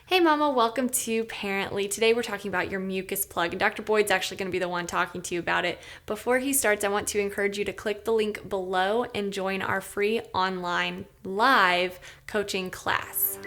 Hey Mama, welcome to Pearently. Today we're talking about your mucus plug, and Dr. Boyd's actually going to be the one talking to you about it. Before he starts, I want to encourage you to click the link below and join our free online live coaching class.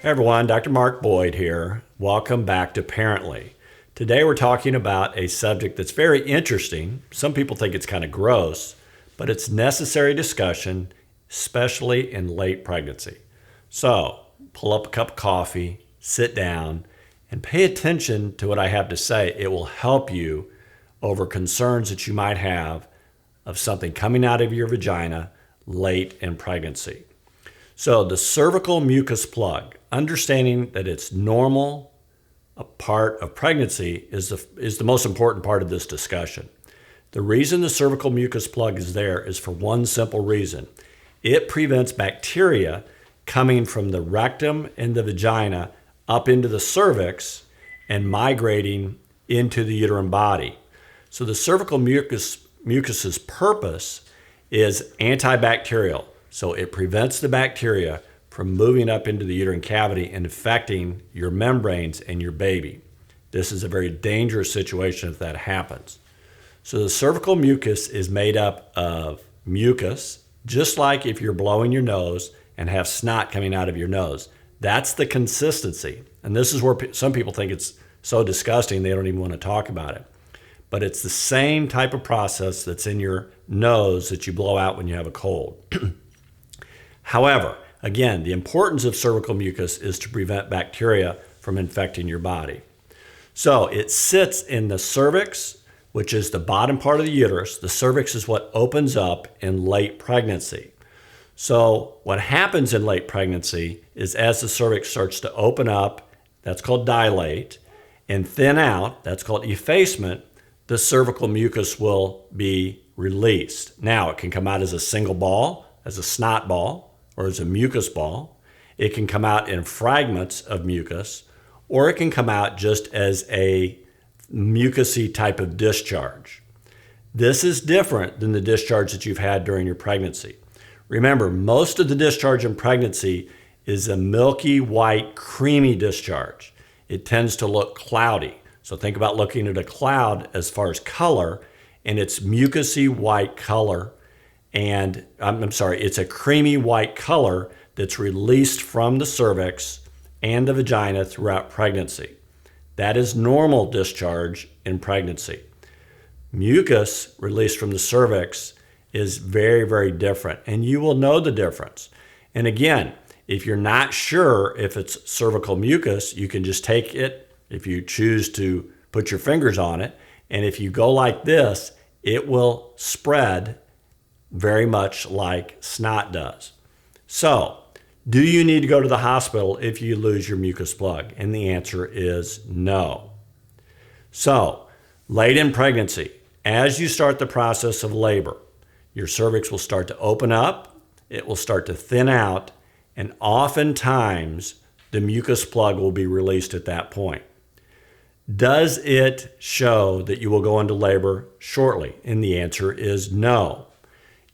Hey everyone, Dr. Mark Boyd here. Welcome back to Pearently. Today we're talking about a subject that's very interesting. Some people think it's kind of gross, but it's necessary discussion, especially in late pregnancy. So pull up a cup of coffee, sit down, and pay attention to what I have to say. It will help you over concerns that you might have of something coming out of your vagina late in pregnancy. So the cervical mucus plug, understanding that it's normal, a part of pregnancy is the most important part of this discussion. The reason the cervical mucus plug is there is for one simple reason. It prevents bacteria coming from the rectum and the vagina up into the cervix and migrating into the uterine body. So the cervical mucus's purpose is antibacterial. So it prevents the bacteria from moving up into the uterine cavity and affecting your membranes and your baby. This is a very dangerous situation if that happens. So the cervical mucus is made up of mucus, just like if you're blowing your nose and have snot coming out of your nose. That's the consistency. And this is where some people think it's so disgusting they don't even want to talk about it. But it's the same type of process that's in your nose that you blow out when you have a cold. However, again, the importance of cervical mucus is to prevent bacteria from infecting your body. So it sits in the cervix, which is the bottom part of the uterus. The cervix is what opens up in late pregnancy. So what happens in late pregnancy is as the cervix starts to open up, that's called dilate, and thin out, that's called effacement, the cervical mucus will be released. Now, it can come out as a single ball, as a snot ball, or as a mucus ball. It can come out in fragments of mucus, or it can come out just as a mucousy type of discharge. This is different than the discharge that you've had during your pregnancy. Remember, most of the discharge in pregnancy is a milky white, creamy discharge. It tends to look cloudy. So think about looking at a cloud as far as color, and it's mucousy white color. And it's a creamy white color that's released from the cervix and the vagina throughout pregnancy. That is normal discharge in pregnancy. Mucus released from the cervix is very, very different, and you will know the difference. And again, if you're not sure if it's cervical mucus, you can just take it if you choose to put your fingers on it, and if you go like this, it will spread very much like snot does. So, do you need to go to the hospital if you lose your mucus plug? And the answer is no. So, late in pregnancy, as you start the process of labor, your cervix will start to open up, it will start to thin out, and oftentimes the mucus plug will be released at that point. Does it show that you will go into labor shortly? And the answer is no.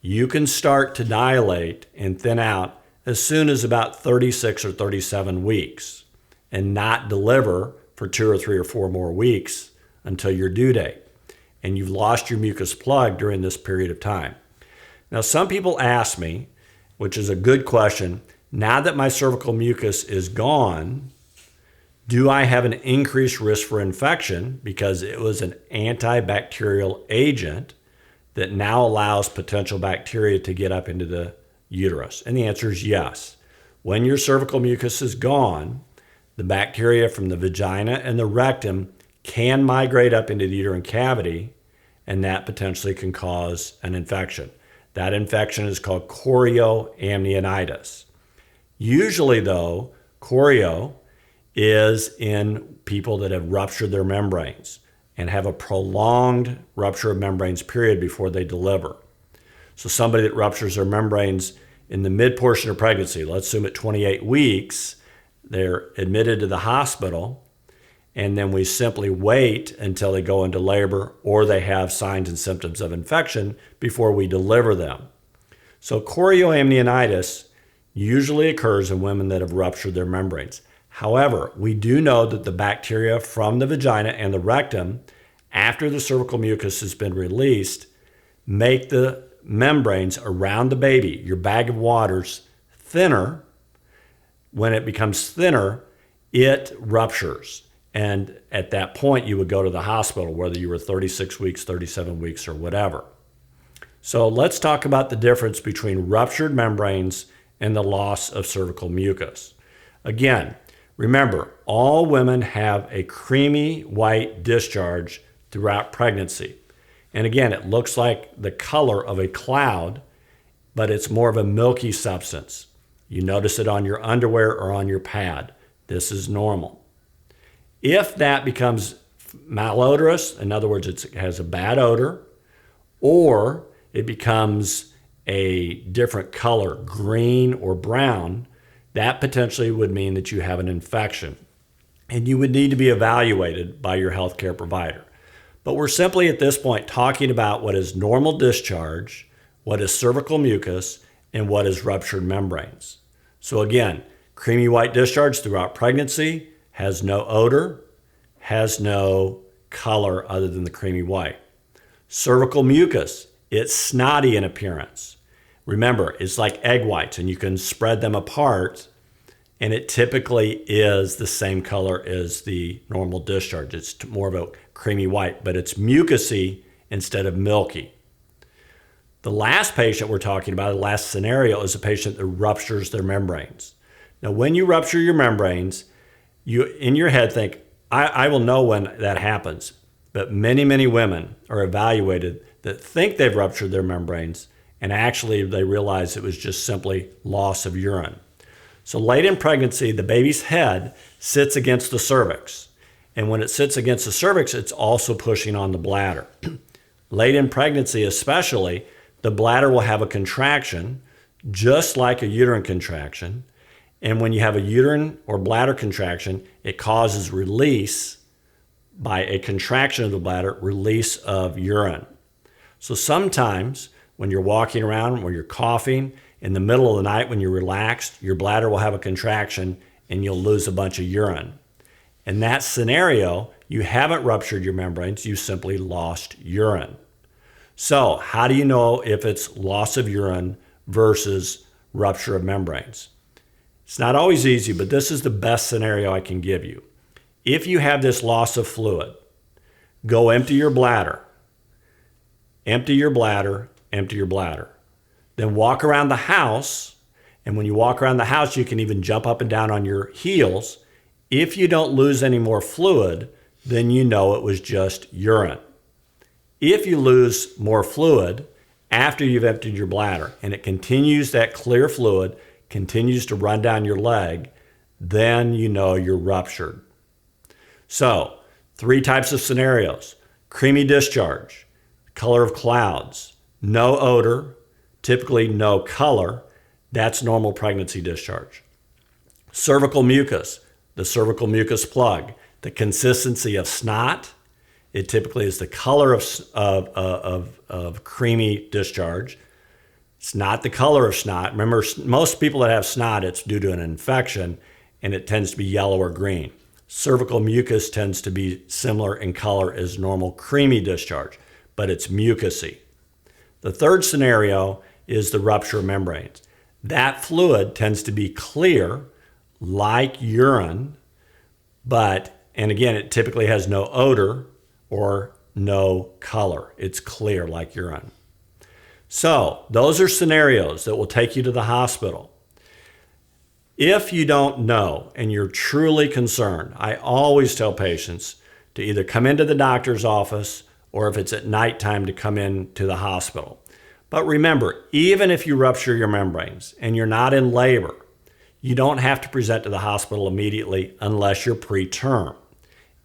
You can start to dilate and thin out as soon as about 36 or 37 weeks and not deliver for 2 or 3 or 4 more weeks until your due date. And you've lost your mucus plug during this period of time. Now, some people ask me, which is a good question, now that my cervical mucus is gone, do I have an increased risk for infection because it was an antibacterial agent that now allows potential bacteria to get up into the uterus? And the answer is yes. When your cervical mucus is gone, the bacteria from the vagina and the rectum can migrate up into the uterine cavity, and that potentially can cause an infection. That infection is called chorioamnionitis. Usually, though, chorio is in people that have ruptured their membranes and have a prolonged rupture of membranes period before they deliver. So somebody that ruptures their membranes in the mid portion of pregnancy, let's assume at 28 weeks, they're admitted to the hospital, and then we simply wait until they go into labor or they have signs and symptoms of infection before we deliver them. So chorioamnionitis usually occurs in women that have ruptured their membranes. However, we do know that the bacteria from the vagina and the rectum, after the cervical mucus has been released, make the membranes around the baby, your bag of waters, thinner. When it becomes thinner, it ruptures. And at that point, you would go to the hospital, whether you were 36 weeks, 37 weeks, or whatever. So let's talk about the difference between ruptured membranes and the loss of cervical mucus. Again, remember, all women have a creamy white discharge throughout pregnancy. And again, it looks like the color of a cloud, but it's more of a milky substance. You notice it on your underwear or on your pad. This is normal. If that becomes malodorous, in other words, it has a bad odor, or it becomes a different color, green or brown, that potentially would mean that you have an infection. And you would need to be evaluated by your healthcare provider. But we're simply at this point talking about what is normal discharge, what is cervical mucus, and what is ruptured membranes. So again, creamy white discharge throughout pregnancy, has no odor, has no color other than the creamy white. Cervical mucus, it's snotty in appearance. Remember, it's like egg whites, and you can spread them apart, and it typically is the same color as the normal discharge. It's more of a creamy white, but it's mucousy instead of milky. The last patient we're talking about, the last scenario, is a patient that ruptures their membranes. Now, when you rupture your membranes, you in your head think, I will know when that happens. But many, many women are evaluated that think they've ruptured their membranes, and actually they realize it was just simply loss of urine. So late in pregnancy, the baby's head sits against the cervix. And when it sits against the cervix, it's also pushing on the bladder. Late in pregnancy especially, the bladder will have a contraction, just like a uterine contraction. And when you have a uterine or bladder contraction, it causes release by a contraction of the bladder, release of urine. So sometimes when you're walking around, when you're coughing, in the middle of the night when you're relaxed, your bladder will have a contraction and you'll lose a bunch of urine. In that scenario, you haven't ruptured your membranes, you simply lost urine. So how do you know if it's loss of urine versus rupture of membranes? It's not always easy, but this is the best scenario I can give you. If you have this loss of fluid, go empty your bladder. Empty your bladder, empty your bladder. Then walk around the house, and when you walk around the house, you can even jump up and down on your heels. If you don't lose any more fluid, then you know it was just urine. If you lose more fluid after you've emptied your bladder, and it continues, that clear fluid continues to run down your leg, then you know you're ruptured. So, 3 types of scenarios. Creamy discharge, color of clouds, no odor, typically no color. That's normal pregnancy discharge. Cervical mucus, the cervical mucus plug, the consistency of snot. It typically is the color of creamy discharge. It's not the color of snot. Remember, most people that have snot, it's due to an infection, and it tends to be yellow or green. Cervical mucus tends to be similar in color as normal creamy discharge, but it's mucousy. The third scenario is the rupture of membranes. That fluid tends to be clear, like urine, and again, it typically has no odor or no color. It's clear like urine. So those are scenarios that will take you to the hospital. If you don't know and you're truly concerned, I always tell patients to either come into the doctor's office or if it's at nighttime to come in to the hospital. But remember, even if you rupture your membranes and you're not in labor, you don't have to present to the hospital immediately unless you're preterm.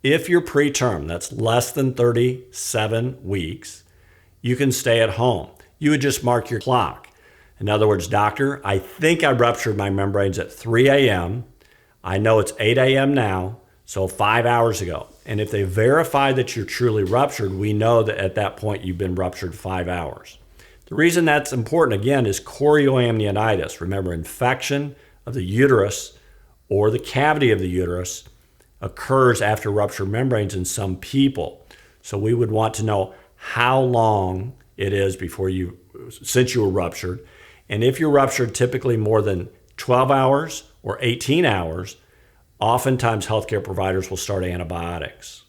If you're preterm, that's less than 37 weeks, you can stay at home. You would just mark your clock. In other words, doctor, I think I ruptured my membranes at 3 a.m. I know it's 8 a.m. now, so 5 hours ago. And if they verify that you're truly ruptured, we know that at that point you've been ruptured 5 hours. The reason that's important, again, is chorioamnionitis. Remember, infection of the uterus or the cavity of the uterus occurs after ruptured membranes in some people. So we would want to know how long it is since you were ruptured. And if you're ruptured typically more than 12 hours or 18 hours, oftentimes healthcare providers will start antibiotics.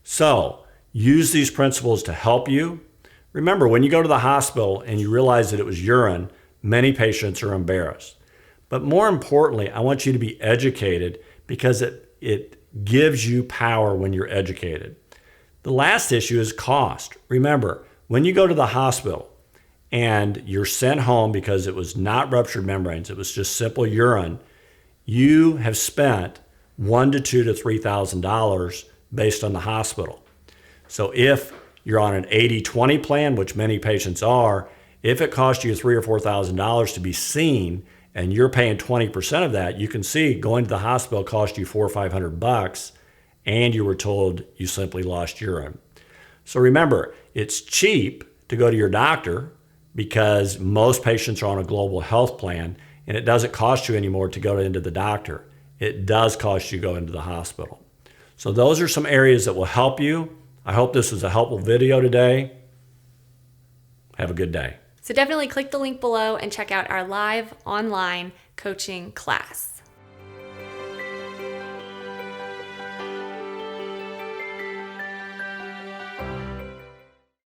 So use these principles to help you. Remember, when you go to the hospital and you realize that it was urine, many patients are embarrassed. But more importantly, I want you to be educated because it gives you power when you're educated. The last issue is cost. Remember, when you go to the hospital and you're sent home because it was not ruptured membranes, it was just simple urine, you have spent $1,000 to $2,000 to $3,000 based on the hospital. So if you're on an 80-20 plan, which many patients are, if it costs you $3,000 or $4,000 to be seen and you're paying 20% of that, you can see going to the hospital cost you $400 or $500 and you were told you simply lost urine. So remember, it's cheap to go to your doctor because most patients are on a global health plan, and it doesn't cost you anymore to go into the doctor. It does cost you to go into the hospital. So those are some areas that will help you. I hope this was a helpful video today. Have a good day. So definitely click the link below and check out our live online coaching class.